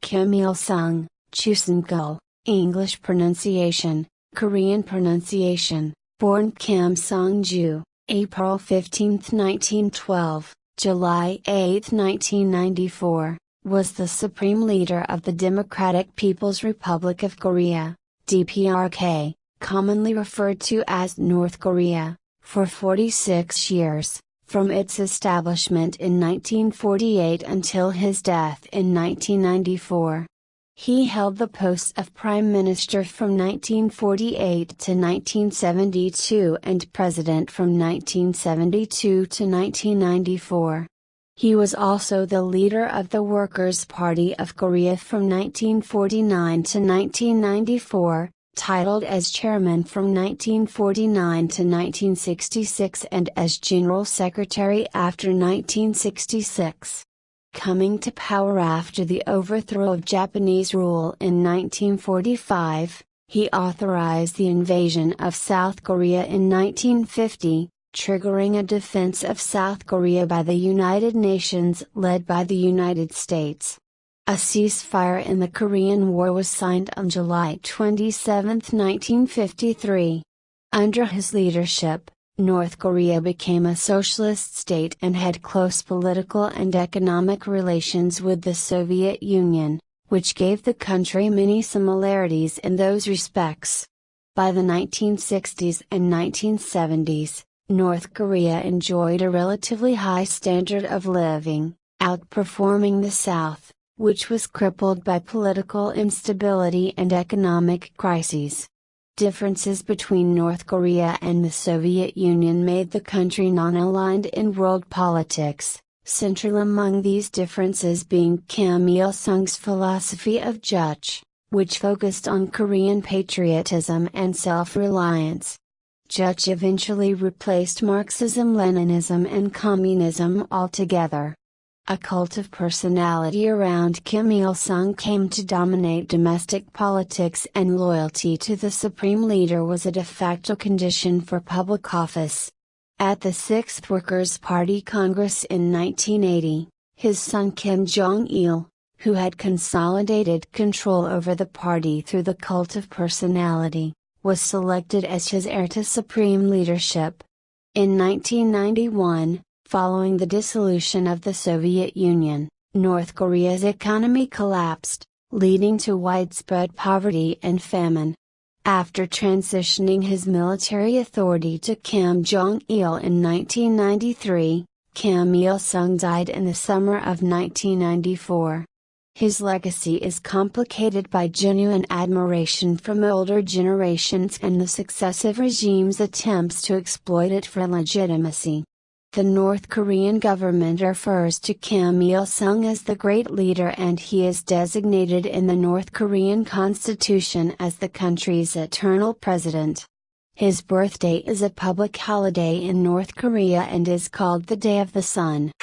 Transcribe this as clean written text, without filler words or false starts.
Kim Il-sung, Chosån'gŭl, English pronunciation, Korean pronunciation, born Kim Song-ju, April 15, 1912, July 8, 1994, was the supreme leader of the Democratic People's Republic of Korea, DPRK, commonly referred to as North Korea, for 46 years, from its establishment in 1948 until his death in 1994. He held the post of Prime Minister from 1948 to 1972 and President from 1972 to 1994. He was also the leader of the Workers' Party of Korea from 1949 to 1994, titled as chairman from 1949 to 1966 and as general secretary after 1966. Coming to power after the overthrow of Japanese rule in 1945, he authorized the invasion of South Korea in 1950, triggering a defense of South Korea by the United Nations led by the United States. A ceasefire in the Korean War was signed on July 27, 1953. Under his leadership, North Korea became a socialist state and had close political and economic relations with the Soviet Union, which gave the country many similarities in those respects. By the 1960s and 1970s, North Korea enjoyed a relatively high standard of living, outperforming the South, which was crippled by political instability and economic crises. Differences between North Korea and the Soviet Union made the country non-aligned in world politics, central among these differences being Kim Il-sung's philosophy of Juche, which focused on Korean patriotism and self-reliance. Juche eventually replaced Marxism-Leninism and communism altogether. A cult of personality around Kim Il-sung came to dominate domestic politics, and loyalty to the supreme leader was a de facto condition for public office. At the 6th Workers' Party Congress in 1980, his son Kim Song-ju, who had consolidated control over the party through the cult of personality, was selected as his heir to supreme leadership. In 1991, following the dissolution of the Soviet Union, North Korea's economy collapsed, leading to widespread poverty and famine. After transitioning his military authority to Kim Jong-il in 1993, Kim Il-sung died in the summer of 1994. His legacy is complicated by genuine admiration from older generations and the successive regimes' attempts to exploit it for legitimacy. The North Korean government refers to Kim Il-sung as the Great Leader, and he is designated in the North Korean constitution as the country's eternal president. His birthday is a public holiday in North Korea and is called the Day of the Sun.